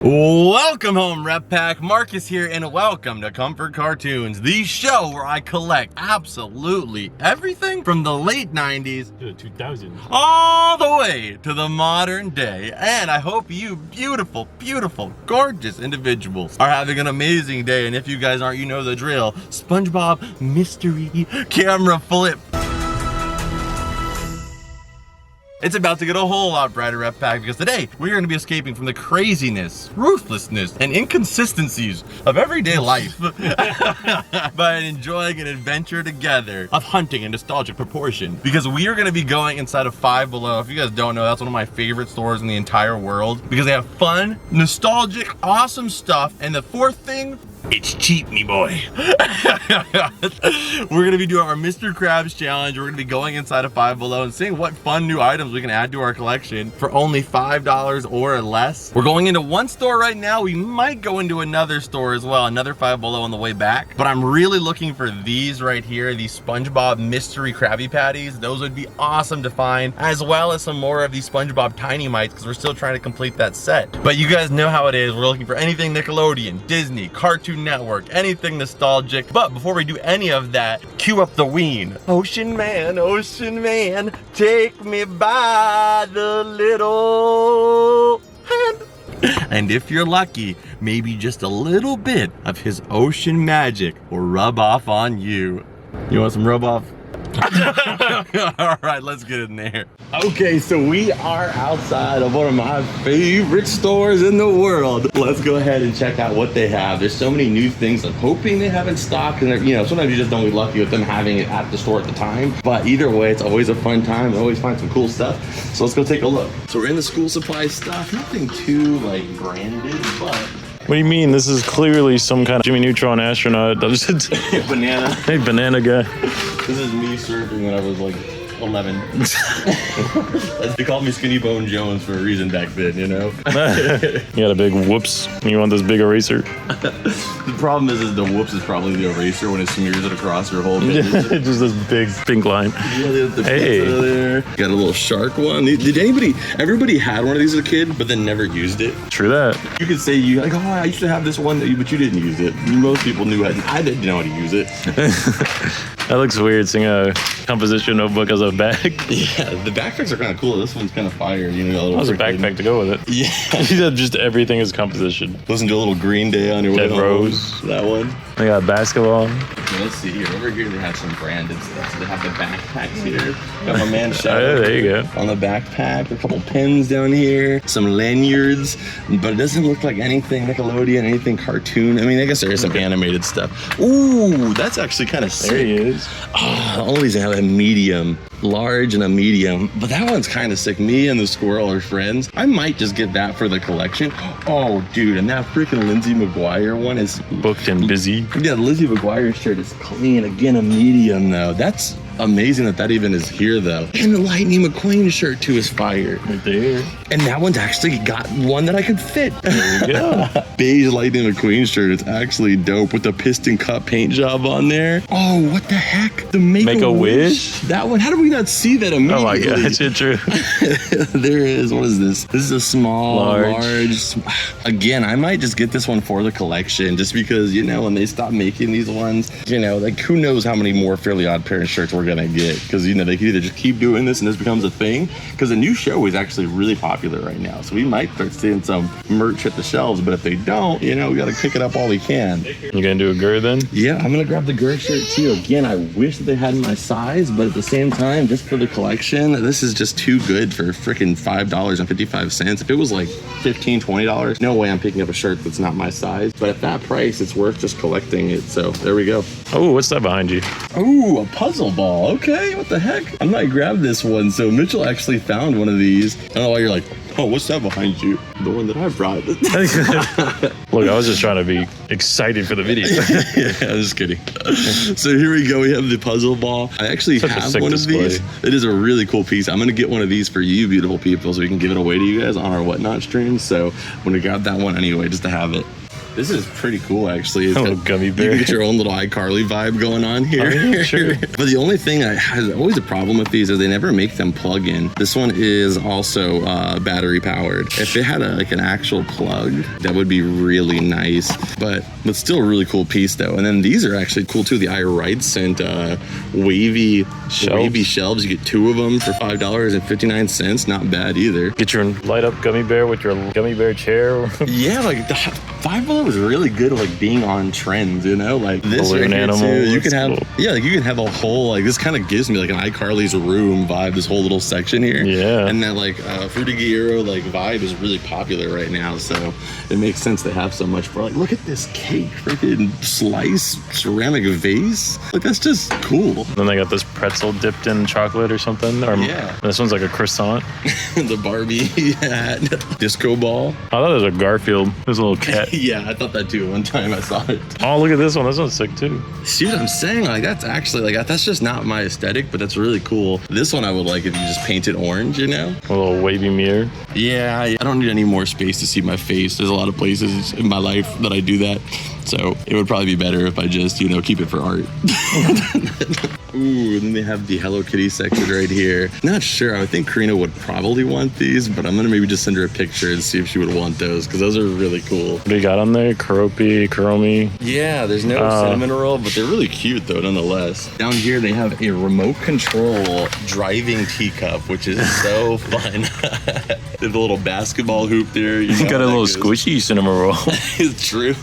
Welcome home, Rep Pack. Marcus here, and welcome to Comfort Cartoons, the show where I collect absolutely everything from the late 90s to the 2000s, all the way to the modern day. And I hope you beautiful, beautiful, gorgeous individuals are having an amazing day. And if you guys aren't, you know the drill. Spongebob mystery camera flip. It's about to get a whole lot brighter, Rep Pack, because today we're going to be escaping from the craziness, ruthlessness, and inconsistencies of everyday life by enjoying an adventure together of hunting in nostalgic proportion. Because we are going to be going inside of Five Below. If you guys don't know, that's one of my favorite stores in the entire world because they have fun, nostalgic, awesome stuff. And the fourth thing, it's cheap, me boy. We're gonna be doing our Mr. Krabs challenge. We're gonna be going inside of Five Below and seeing what fun new items we can add to our collection for only $5 or less. We're going into one store right now. We might go into another store as well, another Five Below on the way back. But I'm really looking for these right here, these SpongeBob mystery Krabby Patties. Those would be awesome to find, as well as some more of these SpongeBob Tiny Mites because we're still trying to complete that set. But you guys know how it is. We're looking for anything Nickelodeon, Disney, Cartoon Network, anything nostalgic. But before we do any of that, cue up the ween. Ocean man, take me by the little hand. And if you're lucky, maybe just a little bit of his ocean magic will rub off on you. You want some rub off? All right, let's get in there. Okay, so we are outside of one of my favorite stores in the world. Let's go ahead and check out what they have. There's so many new things I'm hoping they have in stock, and you know, sometimes you just don't get lucky with them having it at the store at the time. But either way, it's always a fun time. I always find some cool stuff. So let's go take a look. So we're in the school supply stuff. Nothing too like branded, but What do you mean? This is clearly some kind of Jimmy Neutron astronaut. banana. Hey, banana guy. This is me surfing when I was like 11. They called me Skinny Bone Jones for a reason back then, you know? You got a big whoops. You want this big eraser? The problem is the whoops is probably the eraser when it smears it across your whole face. Just this big pink line. Yeah, the Hey. pizza there. Got a little shark one. Everybody had one of these as a kid, but then never used it? True that. You could say you like, oh, I used to have this one, but you didn't use it. Most people knew I didn't know how to use it. That looks weird, seeing a composition notebook as a bag. Yeah, the backpacks are kind of cool. This one's kind of fire, you know. That was a backpack to go with it. Yeah. Just everything is composition. Listen to a little Green Day on your way Dead home. Rose. That one. They got basketball. Okay, let's see here. Over here they have some branded stuff. So they have the backpacks here. Got my man Oh, Shadow. yeah, there you go. On the backpack, a couple pins down here, some lanyards, but it doesn't look like anything Nickelodeon, anything cartoon. I mean, I guess there is some animated stuff. Ooh, that's actually kind of sick. There he is. Oh, all these have a medium, large and a medium, but that one's kind of sick. Me and the squirrel are friends. I might just get that for the collection. Oh, dude, and that freaking Lindsay McGuire one is Booked and busy. yeah, the Lizzie McGuire shirt is clean. Again, a medium though. That's amazing that even is here though. And the Lightning McQueen shirt too is fire. Right there. And that one's actually got one that I could fit. There you go. Beige Lightning McQueen shirt. It's actually dope with the piston cup paint job on there. Oh, what the heck? The Make-A-Wish? That one, how did we not see that immediately? Oh my god, it's true. There is. What is this? This is a small, Large. Again, I might just get this one for the collection just because, you know, when they stop making these ones, you know, like who knows how many more Fairly Odd Parents shirts we're gonna get, because, you know, they could either just keep doing this and this becomes a thing, because the new show is actually really popular right now. So we might start seeing some merch at the shelves, but if they don't, you know, we gotta pick it up while we can. You gonna do a Gur then? Yeah, I'm gonna grab the Gur shirt too. Again, I wish that they had my size, but at the same time, just for the collection, this is just too good for freaking $5.55. If it was like $15, $20, no way I'm picking up a shirt that's not my size. But at that price, it's worth just collecting it. So there we go. Oh, what's that behind you? Ooh, a puzzle ball. Okay, what the heck? I might grab this one. So Mitchell actually found one of these. I don't know why you're like, oh, what's that behind you? The one that I brought. Look, I was just trying to be excited for the video. Yeah, I'm just kidding. So here we go. We have the puzzle ball. I actually have one of these. It is a really cool piece. I'm going to get one of these for you beautiful people so we can give it away to you guys on our Whatnot stream. So I'm going to grab that one anyway just to have it. This is pretty cool, actually. It's A little gummy bear. You can get your own little iCarly vibe going on here. Oh, yeah, sure. But the only thing I has always a problem with these is they never make them plug in. This one is also battery powered. If it had like an actual plug, that would be really nice. But still a really cool piece though. And then these are actually cool too. The iRide Scent wavy shelves. You get 2 of them for $5.59. Not bad either. Get your light up gummy bear with your gummy bear chair. Yeah, like the Five Below was really good at like being on trends, you know, like this Balloon right here animal, too. You that's can have, cool. yeah, like you can have a whole like this kind of gives me like an iCarly's room vibe. This whole little section here, Yeah. and that like Fruity Gyro like vibe is really popular right now, so it makes sense to have so much for like. Look at this cake, freaking slice ceramic vase. Like that's just cool. Then they got this pretzel dipped in chocolate or something. Or Yeah. This one's like a croissant. The Barbie hat, disco ball. I thought it was a Garfield. There's a little cat. Yeah, I thought that too. One time I saw it. Oh, look at this one. This one's sick too. See what I'm saying? Like that's actually like that's just not my aesthetic, but that's really cool. This one I would like if you just painted orange, you know? A little wavy mirror. Yeah, I don't need any more space to see my face. There's a lot of places in my life that I do that. So it would probably be better if I just, you know, keep it for art. Ooh, and then they have the Hello Kitty section right here. Not sure. I think Karina would probably want these, but I'm gonna maybe just send her a picture and see if she would want those because those are really cool. What do you got on there? Kuromi. Yeah, there's no cinnamon roll, but they're really cute though, nonetheless. Down here they have a remote control driving teacup, which is so fun. They have a little basketball hoop there. You know, Got a little goes. squishy cinnamon roll. It's true.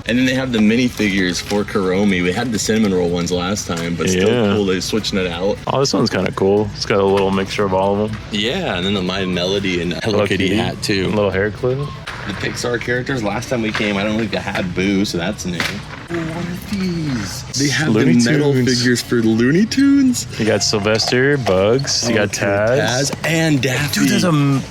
And then they have the minifigures for Kuromi. We had the cinnamon roll ones last time, but still Yeah. cool. They're switching it out. Oh, this one's kind of cool. It's got a little mixture of all of them. Yeah, and then the My Melody and Hello Kitty hat A too. little hair clip. The Pixar characters. Last time we came, I don't think they had Boo, so that's new. Oh, what are these? They have Looney the metal Tunes. figures for Looney Tunes. You got Sylvester, Bugs. You got Taz. and Daffy. Dude, there's a...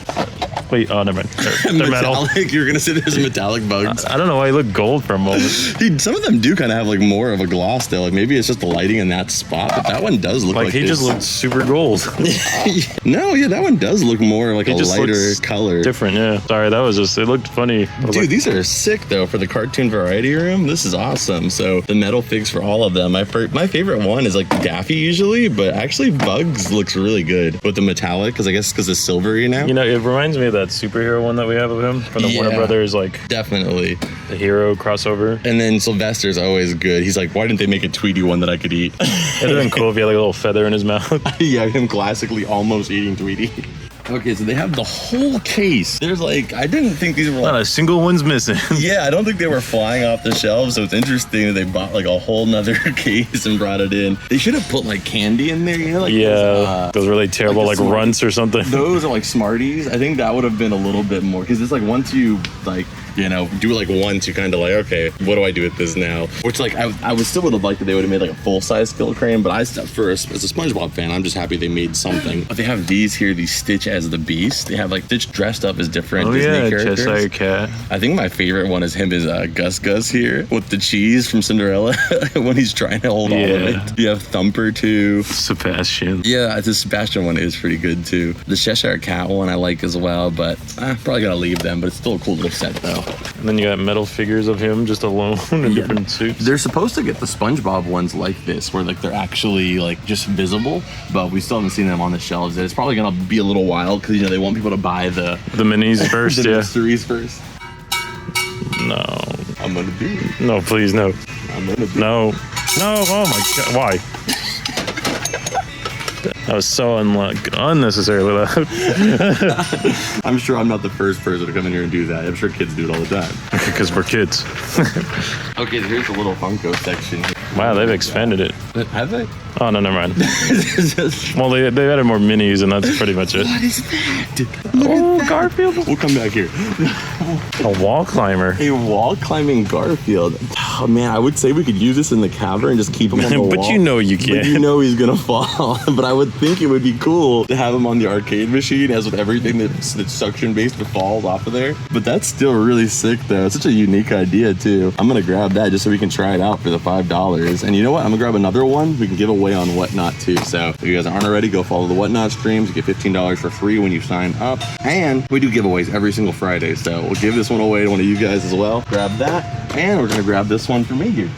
Wait, oh, never mind. They're metal. Metallic. You're gonna say there's metallic bugs. I don't know why he looked gold for a moment. Dude, some of them do kind of have like more of a gloss though. Like maybe it's just the lighting in that spot, but that one does look like Like he just looked super gold. No, yeah, that one does look more like He a just lighter looks color. Different, yeah. Sorry, that was just, it looked funny. Dude, these are sick though for the cartoon variety room. This is awesome. So the metal figs for all of them. My favorite one is like Daffy usually, but actually Bugs looks really good with the metallic because I guess because it's silvery now. You know, it reminds me of that superhero one that we have of him from the Warner Brothers, like Definitely. the hero crossover. And then Sylvester's always good. He's like, why didn't they make a Tweety one that I could eat? It'd have been cool if he had like a little feather in his mouth. Yeah, him classically almost eating Tweety. Okay, so they have the whole case. There's like, I didn't think these were Not a single one's missing. yeah, I don't think they were flying off the shelves, so it's interesting that they bought like a whole nother case and brought it in. They should have put like candy in there, you know? Like Those really terrible like like the runts or something. those are like Smarties. I think that would have been a little bit more, because it's like once you like, you know, do like once, you kind of like, okay, what do I do with this now? Which like, I would still would have liked that they would have made like a full-size Skill Crane, but as a SpongeBob fan, I'm just happy they made something. But they have these here, these Stitch as the Beast. They have like Stitch dressed up as different Disney characters. Cheshire Cat. I think my favorite one is him is Gus Gus here with the cheese from Cinderella when he's trying to hold all of it. You have Thumper too. Sebastian. Yeah, the Sebastian one is pretty good too. The Cheshire Cat one I like as well, but I'm probably gonna leave them, but it's still a cool little set though. And then you got metal figures of him just alone in different suits. They're supposed to get the SpongeBob ones like this, where like they're actually like just visible, but we still haven't seen them on the shelves. It's probably gonna be a little while because you know they want people to buy the minis first, the yeah. mysteries first. No. I'm gonna do it. No, please, no. I'm gonna do it. No. No, oh my god, why? That was so unnecessarily loud. I'm sure I'm not the first person to come in here and do that. I'm sure kids do it all the time. Because we're kids. Okay, here's the little Funko section. Wow, they've expanded it. Have they? Oh, no, never mind. Well, they've added more minis, and that's pretty much it. What is that? Oh, Garfield. We'll come back here. A wall climber. A wall climbing Garfield. Oh man, I would say we could use this in the cavern and just keep him on the wall. But you know you But can't. you know he's gonna fall. But I would think it would be cool to have him on the arcade machine, as with everything that's suction based to fall off of there. But that's still really sick though. It's such a unique idea too. I'm gonna grab that just so we can try it out for the $5. And you know what? I'm gonna grab another one we can give away on Whatnot too. So if you guys aren't already, go follow the Whatnot streams. You get $15 for free when you sign up. And we do giveaways every single Friday. So we'll give this one away to one of you guys as well. Grab that. And we're gonna grab this one for me here.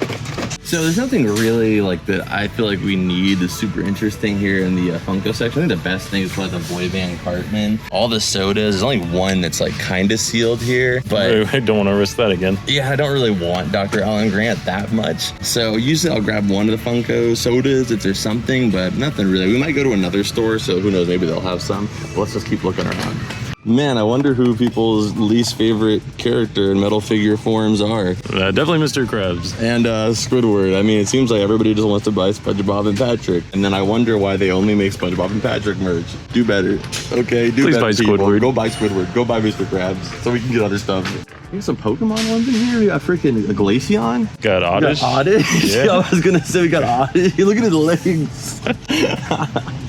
So there's nothing really like that I feel like we need that's super interesting here in the Funko section. I think the best thing is probably the Boy Band Cartman. All the sodas, there's only one that's like kind of sealed here, but I don't want to risk that again. yeah, I don't really want Dr. Alan Grant that much. So usually I'll grab one of the Funko sodas if there's something, but nothing really. We might go to another store, so who knows, maybe they'll have some. But let's just keep looking around. Man, I wonder who people's least favorite character in metal figure forms are. Definitely Mr. Krabs. And Squidward. I mean, it seems like everybody just wants to buy SpongeBob and Patrick. And then I wonder why they only make SpongeBob and Patrick merch. Do better. Okay, do Please better, buy people. Squidward. Go buy Squidward. Go buy Mr. Krabs so we can get other stuff. We got some Pokemon ones in here. We got freaking a Glaceon. Got Oddish. Oddish? Yeah. I was going to say we got Oddish. Look at his legs.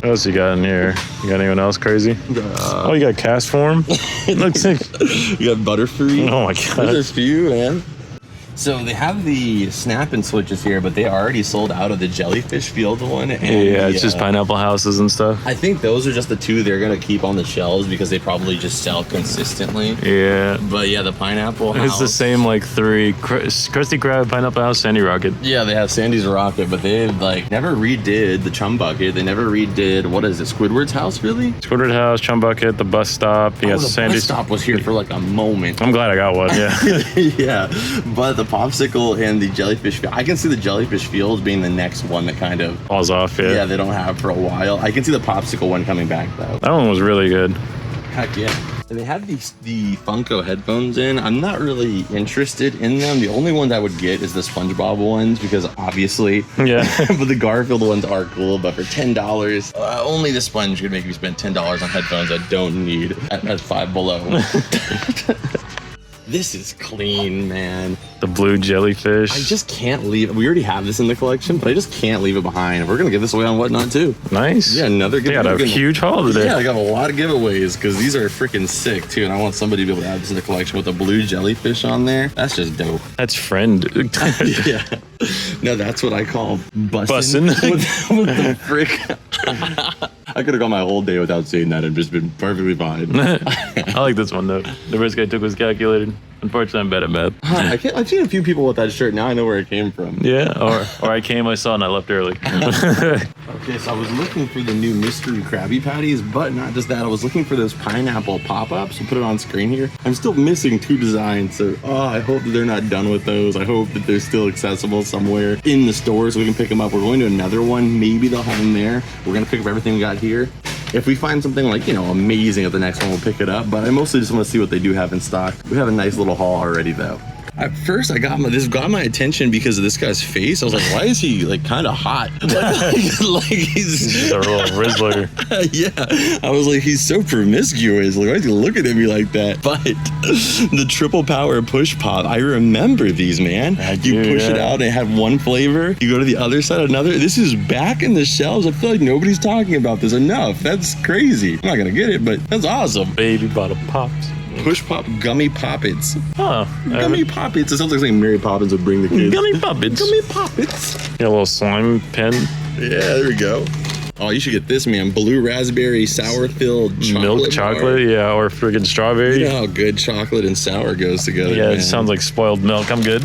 What else you got in here? You got anyone else crazy? Oh, you got cast form? Looks like... We got Butterfree. Oh my god. There's a few, man. So they have the snap and switches here, but they already sold out of the jellyfish field one. And Yeah, it's just pineapple houses and stuff. I think those are just the two they're gonna keep on the shelves because they probably just sell consistently. Yeah. But yeah, the pineapple house. It's the same like three. Krusty Krab, Pineapple House, Sandy Rocket. Yeah, they have Sandy's Rocket, but they like never redid the Chum Bucket. They never redid, what is it, Squidward's house, really? Squidward House, Chum Bucket, the bus stop. You got the Sandy's. bus stop was here for like a moment. I'm glad I got one, yeah. Yeah, but the popsicle and the jellyfish field, I can see the jellyfish field being the next one that kind of Falls off, yeah. yeah, they don't have for a while. I can see the popsicle one coming back though. That one was really good. Heck yeah. And they have the Funko headphones in. I'm not really interested in them. The only ones I would get is the SpongeBob ones because obviously, Yeah. but the Garfield ones are cool. But for $10, only the Sponge could make me spend $10 on headphones I don't need at Five Below. This is clean, man. The blue jellyfish. I just can't leave. We already have this in the collection, but I just can't leave it behind. We're gonna give this away on Whatnot too. Nice. Yeah, another They got a huge haul today. Yeah, I got a lot of giveaways because these are freaking sick too, and I want somebody to be able to add this in the collection with a blue jellyfish on there. That's just dope. That's friend. Yeah. No, that's what I call Bussin'. with the frick. I could have gone my whole day without saying that and just been perfectly fine. I like this one though. The risk I took was calculated. Unfortunately, I'm bad at math. I've seen a few people with that shirt. Now I know where it came from. Yeah, or I came, I saw, and I left early. Okay, so I was looking for the new mystery Krabby Patties, but not just that. I was looking for those pineapple pop-ups. We'll put it on screen here. I'm still missing two designs, so I hope that they're not done with those. I hope that they're still accessible somewhere in the store so we can pick them up. We're going to another one. Maybe they'll have them there. We're going to pick up everything we got here. If we find something like, amazing at the next one, we'll pick it up. But I mostly just want to see what they do have in stock. We have a nice little haul already, though. At first, this got my attention because of this guy's face. I was like, why is he like kind of hot? like He's a real Rizzler. Yeah, I was like, he's so promiscuous. Like, why is he looking at me like that? But the triple power push pop, I remember these, man. You push it out and it had one flavor. You go to the other side, another. This is back in the shelves. I feel like nobody's talking about this enough. That's crazy. I'm not gonna get it, but that's awesome. Baby bottle pops. Push pop gummy poppets. Oh, Gummy poppets. It sounds like something Mary Poppins would bring the kids. Gummy poppets. Gummy poppets. Got a little slime pen. Yeah, there we go. Oh, you should get this, man. Blue raspberry sour filled chocolate. Milk chocolate, bar. yeah, or friggin' strawberry. You know how good chocolate and sour goes together. Yeah, man. it sounds like spoiled milk. I'm good.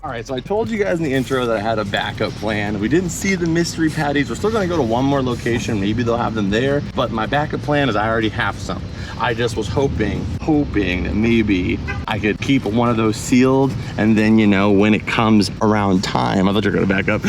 All right, so I told you guys in the intro that I had a backup plan. We didn't see the mystery patties. We're still gonna go to one more location. Maybe they'll have them there, but my backup plan is I already have some. I just was hoping that maybe I could keep one of those sealed, and then, when it comes around time, I thought you were gonna back up.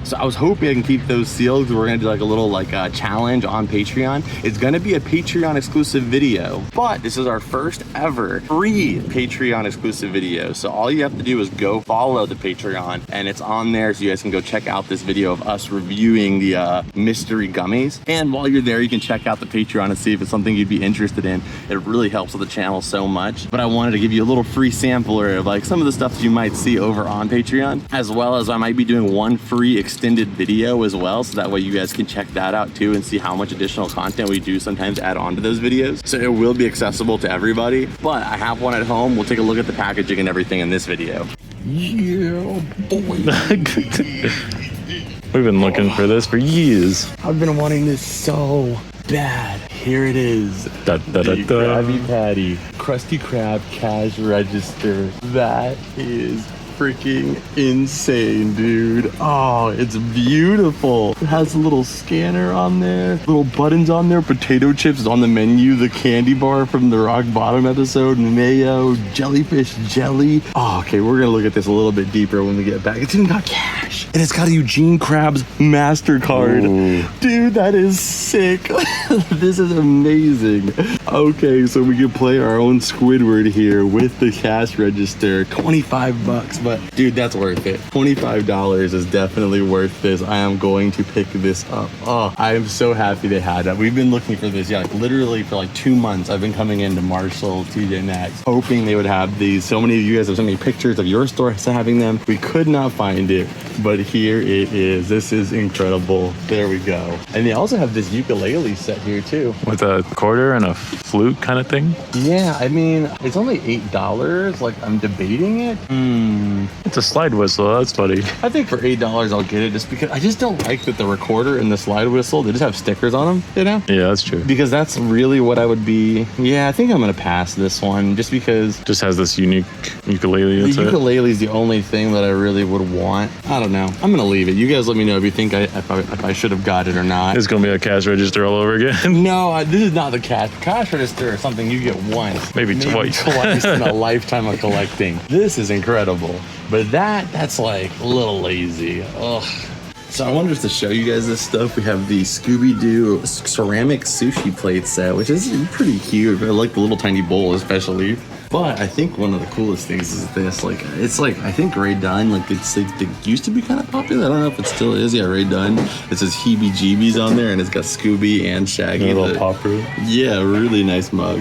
So I was hoping I can keep those sealed because we're gonna do like a little challenge on Patreon. It's gonna be a Patreon exclusive video, but this is our first ever free Patreon exclusive video. So all you have to do is go follow the Patreon, and it's on there so you guys can go check out this video of us reviewing the mystery gummies. And while you're there, you can check out the Patreon and see if it's something you'd be interested in. It really helps with the channel so much. But I wanted to give you a little free sampler of like some of the stuff that you might see over on Patreon, as well as I might be doing one free extended video as well, so that way you guys can check that out too and see how much additional content we do sometimes add on to those videos. So it will be accessible to everybody, but I have one at home. We'll take a look at the packaging and everything in this video. Yeah, boy. We've been looking for this for years. I've been wanting this so bad. Here it is. Da, da, da, The da. Krabby Patty Krusty Krab cash register. That is freaking insane, dude. Oh, it's beautiful. It has a little scanner on there, little buttons on there, potato chips is on the menu, the candy bar from the Rock Bottom episode, mayo, jellyfish jelly. Oh, okay, we're gonna look at this a little bit deeper when we get back. It's even got cash, and it's got a Eugene Krabs MasterCard. Ooh. Dude, that is sick. This is amazing. Okay, so we can play our own Squidward here with the cash register. 25 bucks, but dude, that's worth it. $25 is definitely worth this. I am going to pick this up. Oh, I am so happy they had that. We've been looking for this, yeah, like literally for like 2 months. I've been coming into Marshall, TJ Maxx, hoping they would have these. So many of you guys have sent me pictures of your store having them. We could not find it, but here it is. This is incredible. There we go. And they also have this ukulele set here too. With a quarter and a flute kind of thing. Yeah, I mean, it's only $8. Like, I'm debating it. It's a slide whistle. That's funny. I think for $8 I'll get it, just because I just don't like that the recorder and the slide whistle, they just have stickers on them, you know? Yeah, that's true. Because that's really what I would be. Yeah, I think I'm gonna pass this one just because Just has this unique ukulele. the That's it. ukulele is the only thing that I really would want. I don't know. I'm gonna leave it. You guys let me know if you think if I should have got it or not. It's gonna be a cash register all over again. No, this is not the cash register or something you get once. Maybe twice. Twice in a lifetime of collecting. This is incredible. But that's like a little lazy. Ugh. So I wanted just to show you guys this stuff. We have the Scooby-Doo ceramic sushi plate set, which is pretty cute. I like the little tiny bowl especially. But I think one of the coolest things is this. Like, it's like, I think Ray Dunn, like, they used to be kind of popular. I don't know if it still is. Yeah, Ray Dunn. It says heebie-jeebies on there, and it's got Scooby and Shaggy. A little popper. Yeah, really nice mug.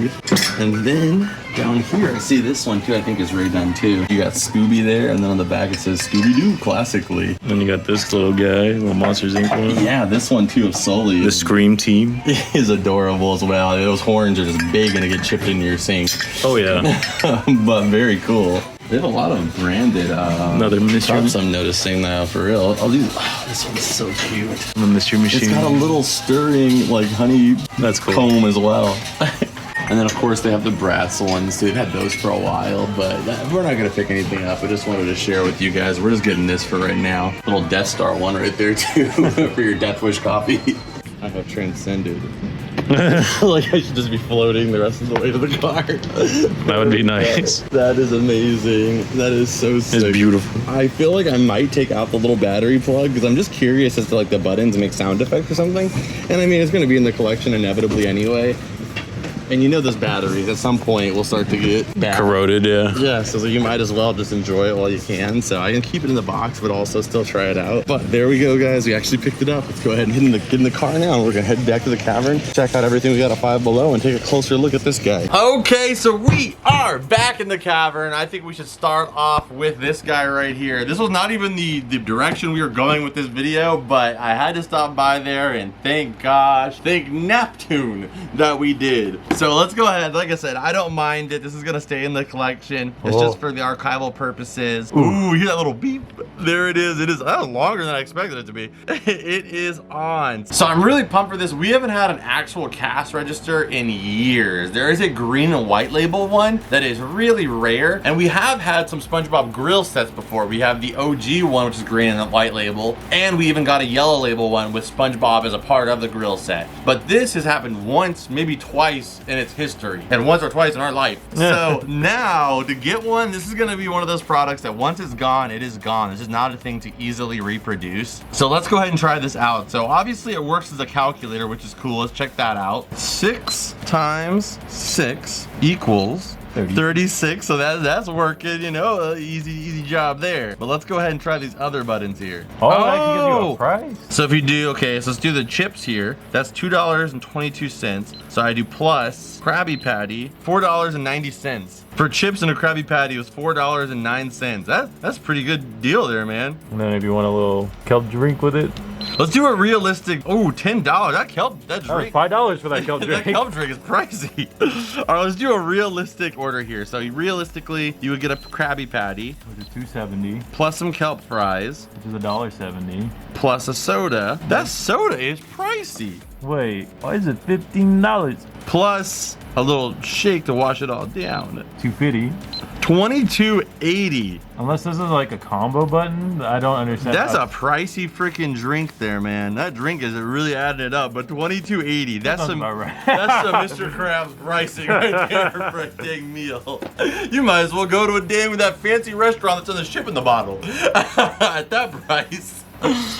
And then down here, I see this one too. I think is Ray Dunn too. You got Scooby there, and then on the back it says Scooby-Doo classically. Then you got this little guy, little Monsters Inc. one. Yeah, this one too of Sully. The Scream Team. is adorable as well. Those horns are just big and they get chipped into your sink. Oh yeah. But very cool. They have a lot of branded Another mystery. props I'm noticing now, for real. Oh, this one's so cute. The mystery machine. It's got a little stirring, like, honey That's cool. comb as well. And then, of course, they have the Bratz ones. They've had those for a while, but we're not going to pick anything up. I just wanted to share with you guys. We're just getting this for right now. Little Death Star one right there, too, for your Death Wish coffee. I have transcended. Like, I should just be floating the rest of the way to the car. That would be nice. That is amazing. That is so sick. It's beautiful. I feel like I might take out the little battery plug because I'm just curious as to like the buttons make sound effects or something. And I mean, it's going to be in the collection inevitably anyway. And you know those batteries at some point will start to get bad. Corroded, yeah. Yeah, so you might as well just enjoy it while you can. So I can keep it in the box, but also still try it out. But there we go, guys. We actually picked it up. Let's go ahead and get in the car now. And we're gonna head back to the cavern, check out everything we got at Five Below, and take a closer look at this guy. Okay, so we are back in the cavern. I think we should start off with this guy right here. This was not even the direction we were going with this video, but I had to stop by there, and thank Neptune that we did. So let's go ahead. Like I said, I don't mind it. This is gonna stay in the collection. It's just for the archival purposes. Ooh, you hear that little beep? There it is. That was longer than I expected it to be. It is on. So I'm really pumped for this. We haven't had an actual cash register in years. There is a green and white label one that is really rare, and we have had some SpongeBob grill sets before. We have the OG one, which is green and white label, and we even got a yellow label one with SpongeBob as a part of the grill set. But this has happened once, maybe twice in its history, and once or twice in our life. So now to get one, this is gonna be one of those products that once it's gone, it is gone. This is not a thing to easily reproduce. So let's go ahead and try this out. So obviously it works as a calculator, which is cool. Let's check that out. 6 times 6 equals 36, so that's working, you know, easy job there. But let's go ahead and try these other buttons here. Oh, I can give you a price. So if you do, okay, so let's do the chips here. That's $2.22. So I do plus Krabby Patty, $4.90. For chips and a Krabby Patty, it was $4.09. That's a pretty good deal there, man. And then if you want a little kelp drink with it. Let's do a realistic, oh, $10. That drink. $5 for that kelp drink. That kelp drink is pricey. All right, let's do a realistic order here. So realistically, you would get a Krabby Patty, Which is $2.70, plus some kelp fries, which is $1.70. plus a soda. That soda is pricey. Wait, why is it $15? Plus a little shake to wash it all down. $2.50. $22.80. Unless this is like a combo button, I don't understand. That's a pricey freaking drink there, man. That drink is really adding it up, but $22.80. That's some, right. that's some Mr. Krabs pricing right there for a dang meal. You might as well go to a dang that fancy restaurant that's on the ship in the bottle at that price.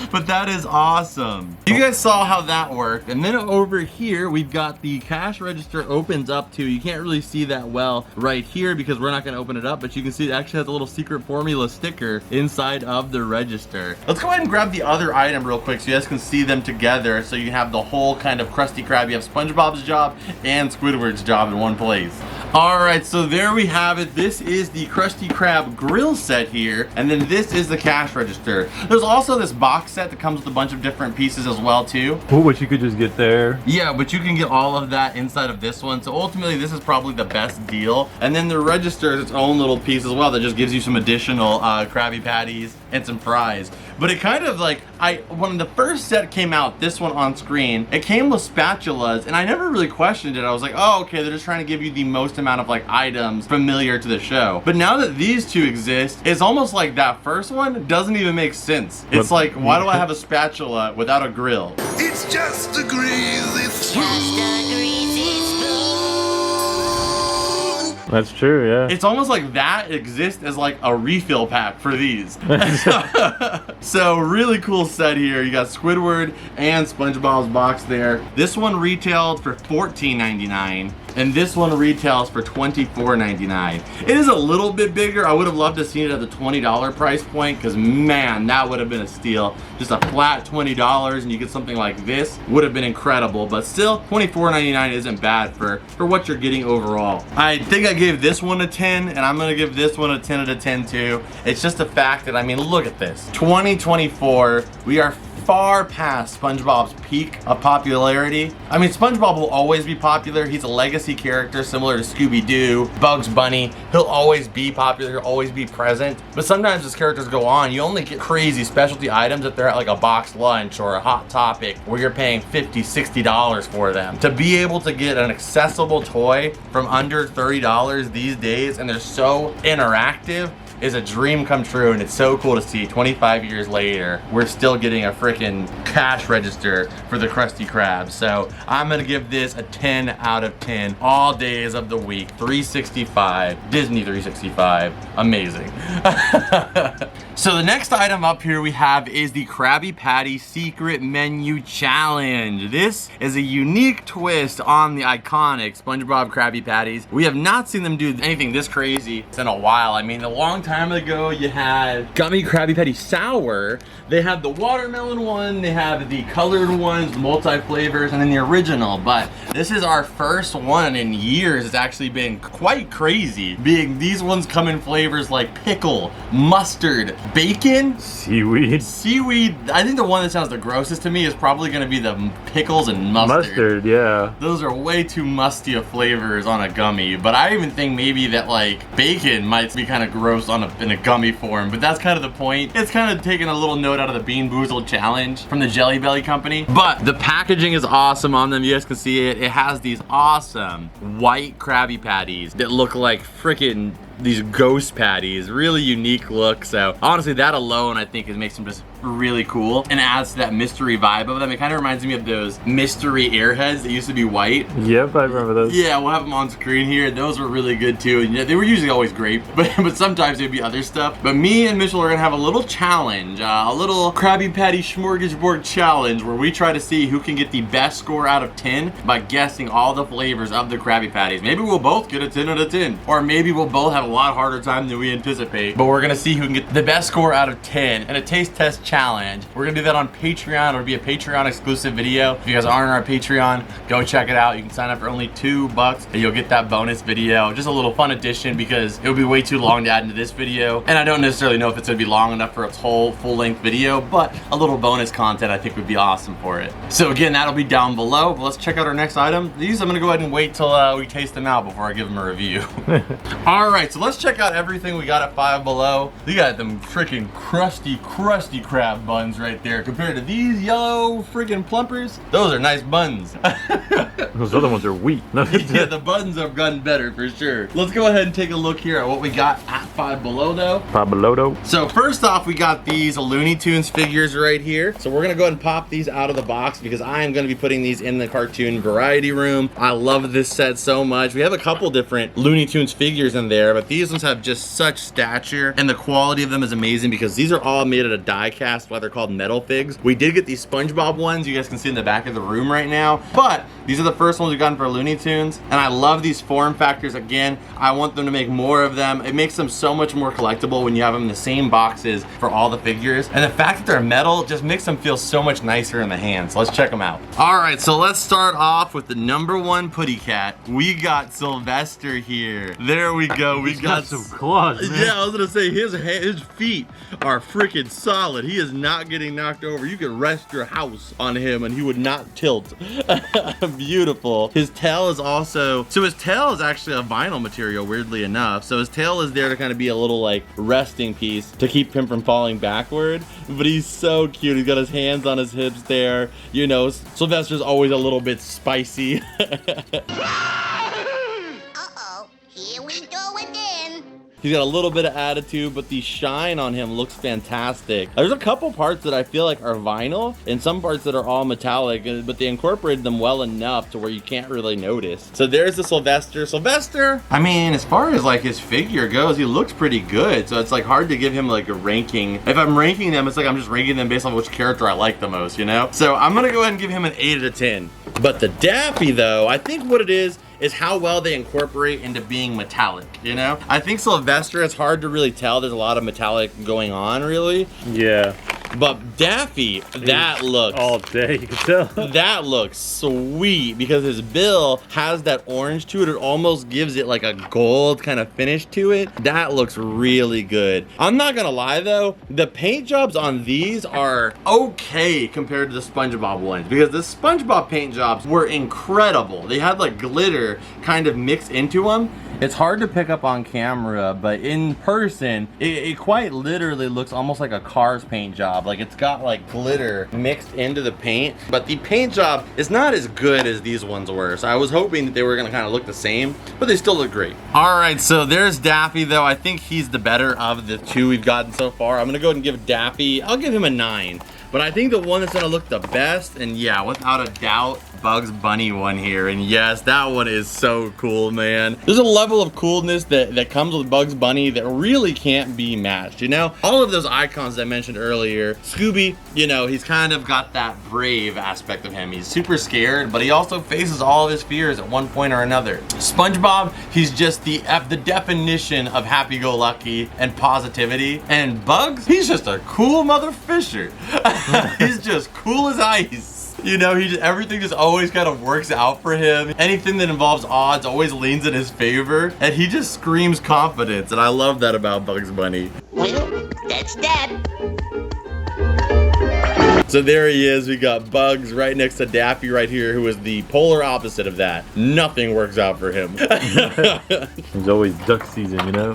But that is awesome. You guys saw how that worked. And then over here, we've got the cash register opens up too. You can't really see that well right here because we're not gonna open it up, but you can see it actually has a little secret formula sticker inside of the register. Let's go ahead and grab the other item real quick so you guys can see them together so you have the whole kind of Krusty Krab. You have SpongeBob's job and Squidward's job in one place. All right, so there we have it. This is the Krusty Krab grill set here, and then this is the cash register. There's also this box set that comes with a bunch of different pieces as well too. Oh, which you could just get there. Yeah, but you can get all of that inside of this one. So ultimately, this is probably the best deal. And then the register is its own little piece as well that just gives you some additional Krabby Patties and some fries. But it kind of like, when the first set came out, this one on screen, it came with spatulas, and I never really questioned it. I was like, oh, okay, they're just trying to give you the most amount of like items familiar to the show. But now that these two exist, it's almost like that first one doesn't even make sense. It's like, why do I have a spatula without a grill? It's just a greasy spoon. That's true, yeah. It's almost like that exists as like a refill pack for these. So really cool set here. You got Squidward and SpongeBob's box there. This one retailed for $14.99. And this one retails for $24.99. It is a little bit bigger. I would have loved to see it at the $20 price point because man, that would have been a steal. Just a flat $20 and you get something like this would have been incredible. But still, $24.99 isn't bad for what you're getting overall. I think I gave this one a 10 and I'm gonna give this one a 10 out of 10 too. It's just the fact that, I mean, look at this. 2024, we are far past SpongeBob's peak of popularity. I mean, SpongeBob will always be popular. He's a legacy character similar to Scooby-Doo, Bugs Bunny. He'll always be popular, he'll always be present. But sometimes as characters go on, you only get crazy specialty items if they're at like a boxed lunch or a Hot Topic where you're paying $50, $60 for them. To be able to get an accessible toy from under $30 these days, and they're so interactive, is a dream come true, and it's so cool to see 25 years later we're still getting a freaking cash register for the Krusty Krab. So I'm gonna give this a 10 out of 10 all days of the week. 365, Disney 365, amazing. So the next item up here we have is the Krabby Patty Secret Menu Challenge. This is a unique twist on the iconic SpongeBob Krabby Patties. We have not seen them do anything this crazy in a while. I mean, a long time ago you had Gummy Krabby Patty Sour. They have the watermelon one, they have the colored ones, multi-flavors, and then the original. But this is our first one in years. It's actually been quite crazy. These ones come in flavors like pickle, mustard, bacon, seaweed. I think the one that sounds the grossest to me is probably gonna be the pickles and mustard. Mustard, yeah. Those are way too musty of flavors on a gummy, but I even think maybe that like bacon might be kind of gross in a gummy form, but that's kind of the point. It's kind of taking a little note out of the Bean Boozled challenge from the Jelly Belly company. But the packaging is awesome on them. You guys can see it. It has these awesome white Krabby Patties that look like freaking these ghost patties. Really unique look. So honestly, that alone I think makes them just really cool and adds to that mystery vibe of them. It kind of reminds me of those mystery airheads that used to be white. Yep, I remember those. Yeah, we'll have them on screen here. Those were really good too. And they were usually always great, but sometimes there'd be other stuff. But me and Mitchell are gonna have a little challenge, a little Krabby Patty smorgasbord challenge where we try to see who can get the best score out of 10 by guessing all the flavors of the Krabby Patties. Maybe we'll both get a 10 out of 10, or maybe we'll both have a lot harder time than we anticipate. But we're gonna see who can get the best score out of 10 in a taste test challenge. We're gonna do that on Patreon. It'll be a Patreon exclusive video. If you guys aren't on our Patreon, go check it out. You can sign up for only $2 and you'll get that bonus video. Just a little fun addition because it would be way too long to add into this video. And I don't necessarily know if it's gonna be long enough for its whole full-length video, but a little bonus content I think would be awesome for it. So again, that'll be down below, but let's check out our next item. These I'm gonna go ahead and wait till we taste them out before I give them a review. All right, so so let's check out everything we got at Five Below. We got them freaking crusty crab buns right there compared to these yellow freaking plumpers. Those are nice buns. Those other ones are weak. Yeah, the buns have gotten better for sure. Let's go ahead and take a look here at what we got at Five Below though. Five Below. So first off, we got these Looney Tunes figures right here. So we're gonna go ahead and pop these out of the box because I am gonna be putting these in the cartoon variety room. I love this set so much. We have a couple different Looney Tunes figures in there, but these ones have just such stature and the quality of them is amazing because these are all made out of die cast, why they're called metal figs. We did get these Spongebob ones you guys can see in the back of the room right now, but these are the first ones we've gotten for Looney Tunes, and I love these form factors. Again, I want them to make more of them. It makes them so much more collectible when you have them in the same boxes for all the figures, and the fact that they're metal just makes them feel so much nicer in the hand. So let's check them out. All right, so let's start off with the #1 Putty Cat. We got Sylvester here. There we go. We got some claws, man. Yeah, I was gonna say his feet are freaking solid. He is not getting knocked over. You could rest your house on him and he would not tilt. Beautiful. His tail is also, so his tail is actually a vinyl material, weirdly enough. So his tail is there to kind of be a little like resting piece to keep him from falling backward. But he's so cute. He's got his hands on his hips there. You know, Sylvester's always a little bit spicy. Uh-oh, here we go again. He's got a little bit of attitude, but the shine on him looks fantastic. There's a couple parts that I feel like are vinyl and some parts that are all metallic, but they incorporated them well enough to where you can't really notice. So there's the Sylvester. Sylvester, I mean, as far as like his figure goes, he looks pretty good. So it's like hard to give him like a ranking. If I'm ranking them, it's like I'm just ranking them based on which character I like the most, you know? So I'm gonna go ahead and give him an 8 out of 10. But the Daffy though, I think what it is how well they incorporate into being metallic, you know? I think Sylvester, it's hard to really tell. There's a lot of metallic going on, really. Yeah. But Daffy, that looks... all day, you can tell. That looks sweet because his bill has that orange to it. It almost gives it like a gold kind of finish to it. That looks really good. I'm not gonna lie though, the paint jobs on these are okay compared to the Spongebob ones because the Spongebob paint jobs were incredible. They had like glitter kind of mixed into them. It's hard to pick up on camera, but in person, it quite literally looks almost like a Cars paint job. Like it's got like glitter mixed into the paint, but the paint job is not as good as these ones were. So I was hoping that they were gonna kind of look the same, but they still look great. All right, so there's Daffy though. I think he's the better of the two we've gotten so far. I'm gonna go ahead and give Daffy, I'll give him a 9. But I think the one that's gonna look the best, and yeah, without a doubt, Bugs Bunny one here. And yes, that one is so cool, man. There's a level of coolness that comes with Bugs Bunny that really can't be matched, you know? All of those icons I mentioned earlier. Scooby, you know, he's kind of got that brave aspect of him. He's super scared, but he also faces all of his fears at one point or another. SpongeBob, he's just the definition of happy-go-lucky and positivity. And Bugs, he's just a cool mother fisher. He's just cool as ice. You know, everything just always kind of works out for him. Anything that involves odds always leans in his favor, and he just screams confidence, and I love that about Bugs Bunny. Well, that's that. So there he is. We got Bugs right next to Daffy right here, who is the polar opposite of that. Nothing works out for him. It's always duck season, you know?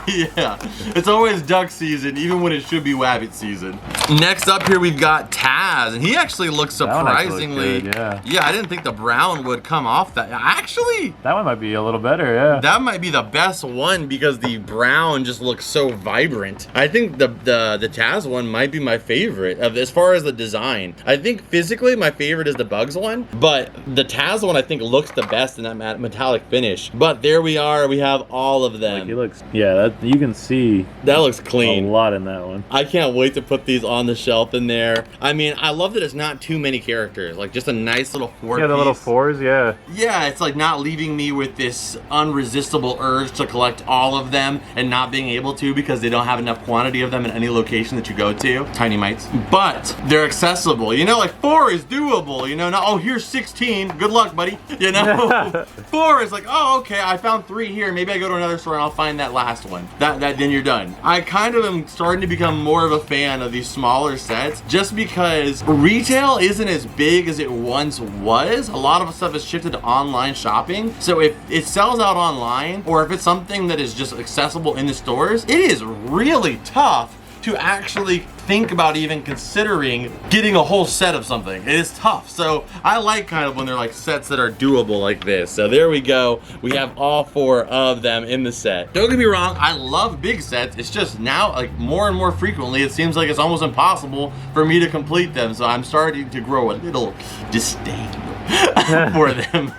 Yeah, it's always duck season, even when it should be wabbit season. Next up here, we've got Taz, and he actually looks surprisingly... Good, yeah. Yeah, I didn't think the brown would come off that. Actually... That one might be a little better, yeah. That might be the best one because the brown just looks so vibrant. I think the Taz one might be my favorite as far as the design. I think physically my favorite is the Bugs one, but the Taz one I think looks the best in that metallic finish. But there we are, we have all of them. Like he looks, yeah, that you can see that looks clean. A lot in that one. I can't wait to put these on the shelf in there. I mean, I love that it's not too many characters, like just a nice little 4 Yeah, the piece. little 4s, yeah. Yeah, it's like not leaving me with this unresistible urge to collect all of them and not being able to because they don't have enough quantity of them in any location that you go to. Tiny mites. But They're accessible. You know, like 4 is doable. You know, not, oh, here's 16. Good luck, buddy. You know, 4 is like, oh, okay, I found 3 here. Maybe I go to another store and I'll find that last one. Then you're done. I kind of am starting to become more of a fan of these smaller sets just because retail isn't as big as it once was. A lot of stuff has shifted to online shopping. So if it sells out online, or if it's something that is just accessible in the stores, it is really tough to actually think about even considering getting a whole set of something. It is tough. So I like kind of when they're like sets that are doable like this. So there we go. We have all 4 of them in the set. Don't get me wrong, I love big sets. It's just now, like more and more frequently, it seems like it's almost impossible for me to complete them. So I'm starting to grow a little disdain for them.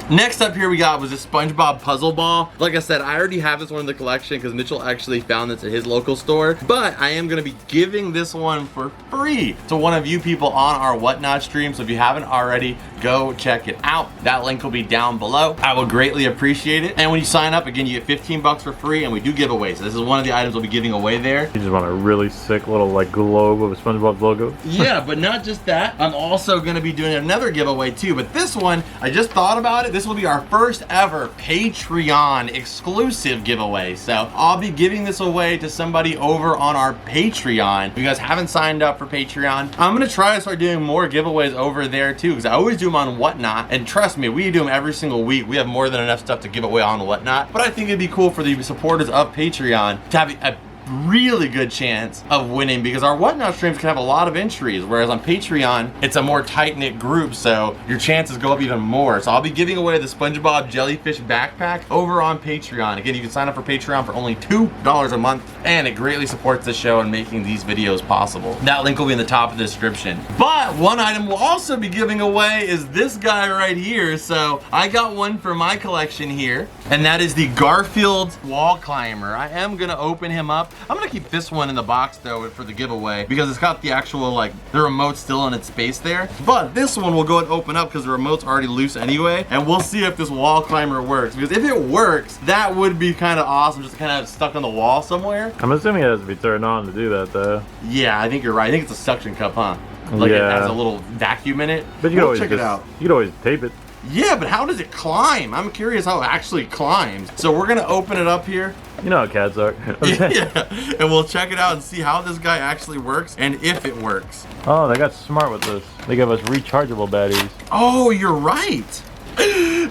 Next up here we got was a Spongebob puzzle ball. Like I said, I already have this one in the collection because Mitchell actually found this at his local store, but I am gonna be giving this one for free to one of you people on our Whatnot stream. So if you haven't already, go check it out. That link will be down below. I would greatly appreciate it. And when you sign up, again, you get 15 bucks for free, and we do giveaways. So this is one of the items we'll be giving away there. You just want a really sick little like globe of a SpongeBob logo? Yeah, but not just that. I'm also gonna be doing another giveaway too, but this one, I just thought about it. This will be our first ever Patreon exclusive giveaway. So I'll be giving this away to somebody over on our Patreon. If you guys haven't signed up for Patreon, I'm gonna try to start doing more giveaways over there too, because I always do them on Whatnot. And trust me, we do them every single week. We have more than enough stuff to give away on Whatnot. But I think it'd be cool for the supporters of Patreon to have a really good chance of winning, because our Whatnot streams can have a lot of entries, whereas on Patreon it's a more tight-knit group, so your chances go up even more. So I'll be giving away the SpongeBob jellyfish backpack over on Patreon. Again, you can sign up for Patreon for only $2 a month, and it greatly supports the show and making these videos possible. That link will be in the top of the description. But one item we'll also be giving away is this guy right here. So I got one for my collection here, and that is the Garfield wall climber. I am gonna open him up. I'm gonna keep this one in the box though for the giveaway, because it's got the actual, like, the remote still in its space there. But this one we'll go and open up because the remote's already loose anyway, and we'll see if this wall climber works. Because if it works, that would be kind of awesome, just kind of stuck on the wall somewhere. I'm assuming it has to be turned on to do that though. Yeah, I think you're right. I think it's a suction cup, huh? Like it has a little vacuum in it. But you can always check it out. You can always tape it. Yeah, but how does it climb? I'm curious how it actually climbs. So we're gonna open it up here. You know how cats are. Yeah, and we'll check it out and see how this guy actually works and if it works. Oh, they got smart with this. They give us rechargeable batteries. Oh, you're right.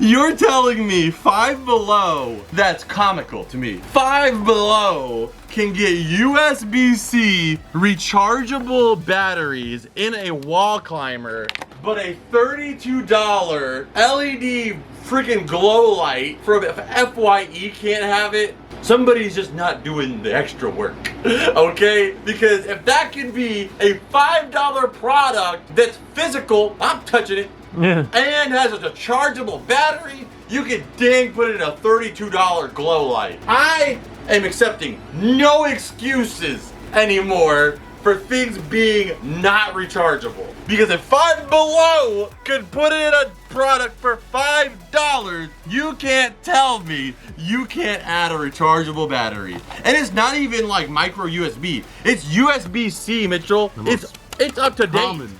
You're telling me Five Below, that's comical to me. Five Below can get USB-C rechargeable batteries in a wall climber, but a $32 LED freaking glow light from FYE can't have it. Somebody's just not doing the extra work, okay? Because if that can be a $5 product that's physical, I'm touching it, and has a chargeable battery, you can dang put it in a $32 glow light. I am accepting no excuses anymore for things being not rechargeable. Because if Five Below could put in a product for $5, you can't tell me you can't add a rechargeable battery. And it's not even like micro USB. It's USB-C, Mitchell. It's up to date.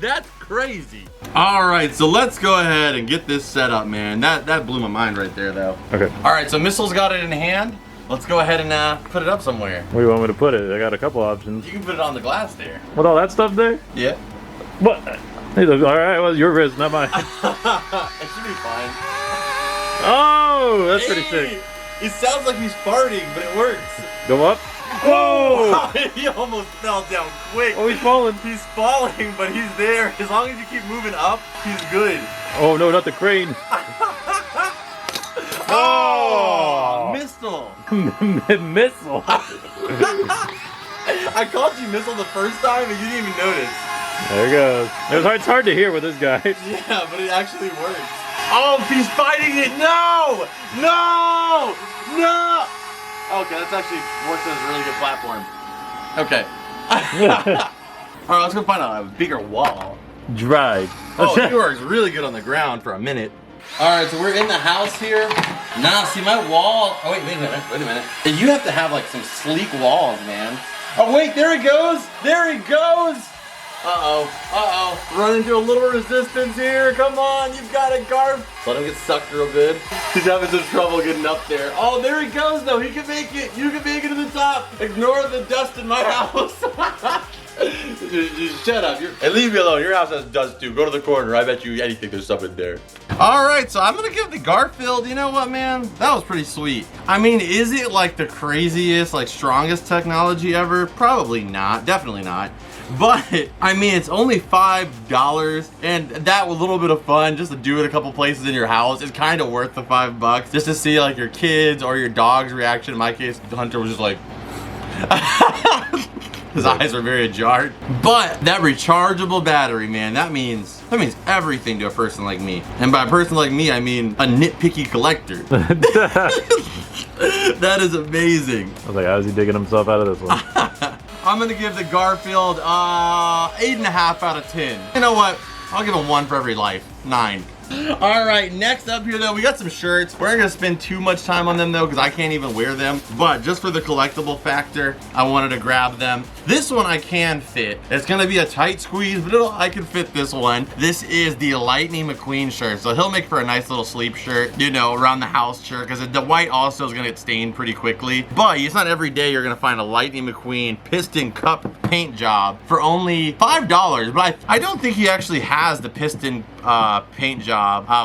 That's crazy. All right, so let's go ahead and get this set up, man. That blew my mind right there, though. Okay. All right, so Missil's got it in hand. Let's go ahead and put it up somewhere. Where do you want me to put it? I got a couple options. You can put it on the glass there. With all that stuff there? Yeah. What? Hey, look, all right, well, your risk, not mine. It should be fine. Oh, that's pretty sick. It sounds like he's farting, but it works. Go up. Whoa! He almost fell down quick. Oh, he's falling. He's falling, but he's there. As long as you keep moving up, he's good. Oh, no, not the crane. Oh! Missile. Missile. I called you Missile the first time and you didn't even notice. There it goes. It's hard to hear with this guy. Yeah, but it actually works. Oh, he's fighting it. No! No! No! Okay, that's actually works as a really good platform. Okay. All right, let's go find a bigger wall. Dried. Oh, he works really good on the ground for a minute. All right, so we're in the house here. Nah, see my wall. Oh, wait a minute. You have to have like some sleek walls, man. Oh wait, there he goes! There he goes! Uh-oh. Run into a little resistance here. Come on, you've got it, Garf. Let him get sucked real good. He's having some trouble getting up there. Oh, there he goes though. He can make it. You can make it to the top. Ignore the dust in my house. Just shut up. And leave me alone. Your house has dust too. Go to the corner. I bet you anything there's something there. All right, so I'm gonna give the Garfield. You know what, man? That was pretty sweet. I mean, is it like the craziest, like strongest technology ever? Probably not. Definitely not. But I mean, it's only $5, and that with a little bit of fun, just to do it a couple places in your house, is kind of worth the $5 just to see like your kids or your dog's reaction. In my case, Hunter was just like. His eyes were very ajar. But that rechargeable battery, man, that means everything to a person like me. And by a person like me, I mean a nitpicky collector. That is amazing. I was like, how is he digging himself out of this one? I'm gonna give the Garfield 8.5 out of 10. You know what? I'll give him 1 for every life. 9. All right, next up here though, we got some shirts. We're not gonna spend too much time on them though, because I can't even wear them. But just for the collectible factor, I wanted to grab them. This one I can fit. It's gonna be a tight squeeze, but I can fit this one. This is the Lightning McQueen shirt. So he'll make for a nice little sleep shirt, you know, around the house shirt, because the white also is gonna get stained pretty quickly. But it's not every day you're gonna find a Lightning McQueen piston cup paint job for only $5. But I don't think he actually has the piston paint job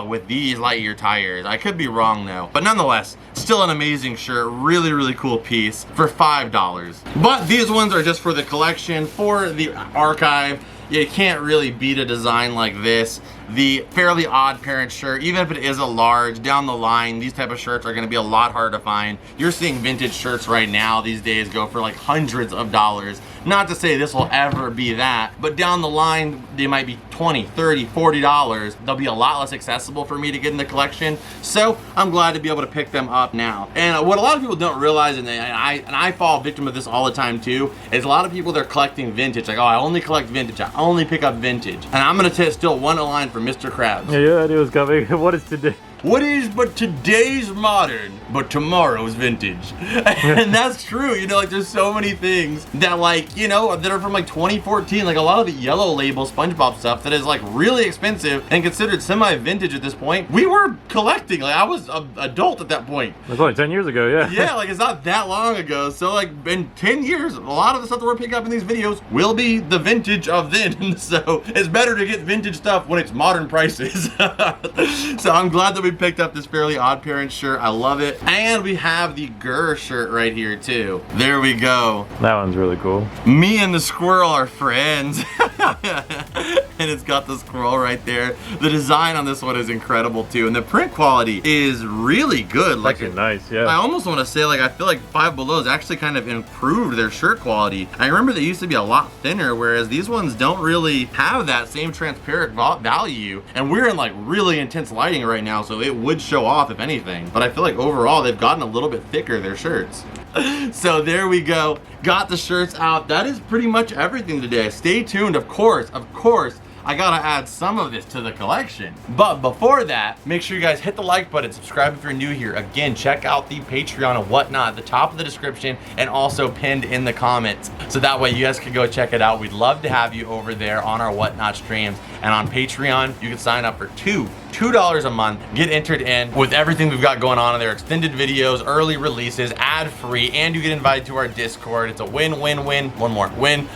with these Lightyear tires. I could be wrong though, but nonetheless, still an amazing shirt. Really, really cool piece for $5. But these ones are just for the collection, for the archive. You can't really beat a design like this. The Fairly Odd Parents shirt, even if it is a large, down the line, these type of shirts are gonna be a lot harder to find. You're seeing vintage shirts right now these days go for like hundreds of dollars. Not to say this will ever be that, but down the line, they might be $20, $30, $40. They'll be a lot less accessible for me to get in the collection. So I'm glad to be able to pick them up now. And what a lot of people don't realize, and I fall victim of this all the time too, is a lot of people, they're collecting vintage. Like, oh, I only collect vintage. I only pick up vintage. And I'm gonna steal one line from Mr. Krabs. Yeah, I knew it was coming. What is today? What is but today's modern, but tomorrow's vintage? And that's true, you know, like there's so many things that like, you know, that are from like 2014, like a lot of the yellow label Spongebob stuff that is like really expensive and considered semi-vintage at this point. We were collecting, like I was an adult at that point. That's only 10 years ago, yeah. Yeah, like it's not that long ago. So like in 10 years, a lot of the stuff that we're picking up in these videos will be the vintage of then. So it's better to get vintage stuff when it's modern prices. So I'm glad that we picked up this Fairly Odd Parents shirt. I love it. And we have the Gurr shirt right here too. There we go. That one's really cool. Me and the squirrel are friends. And it's got the squirrel right there. The design on this one is incredible too. And the print quality is really good. Like Actually nice, yeah. I almost want to say, like, I feel like Five Below's actually kind of improved their shirt quality. I remember they used to be a lot thinner, whereas these ones don't really have that same transparent value. And we're in like really intense lighting right now, so it would show off if anything. But I feel like overall they've gotten a little bit thicker, their shirts. So there we go. Got the shirts out. That is pretty much everything today. Stay tuned, of course. I gotta add some of this to the collection. But before that, make sure you guys hit the like button, subscribe if you're new here. Again, check out the Patreon and whatnot at the top of the description and also pinned in the comments. So that way you guys can go check it out. We'd love to have you over there on our whatnot streams. And on Patreon, you can sign up for $2 a month, get entered in with everything we've got going on in there, extended videos, early releases, ad-free, and you get invited to our Discord. It's a win-win-win, one more win,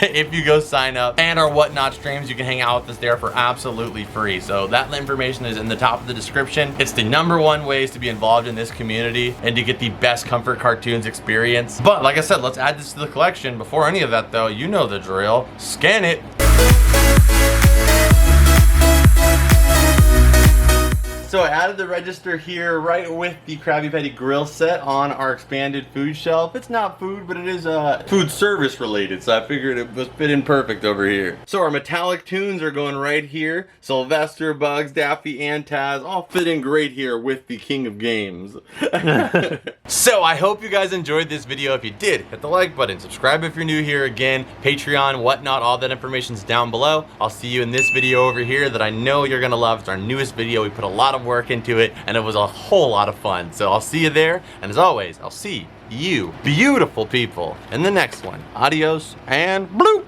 if you go sign up. And our whatnot streams, you can hang out with us there for absolutely free. So that information is in the top of the description. It's the #1 ways to be involved in this community and to get the best Comfort Cartoons experience. But like I said, let's add this to the collection. Before any of that though, you know the drill. Scan it. So I added the register here right with the Krabby Patty grill set on our expanded food shelf. It's not food, but it is food service related, so I figured it was fit in perfect over here. So our metallic tunes are going right here. Sylvester, Bugs, Daffy, and Taz all fit in great here with the King of Games. So I hope you guys enjoyed this video. If you did, hit the like button, subscribe if you're new here. Again, Patreon, whatnot, all that information's down below. I'll see you in this video over here that I know you're gonna love. It's our newest video. We put a lot of work into it and it was a whole lot of fun. So I'll see you there, and as always, I'll see you beautiful people in the next one. Adios and bloop.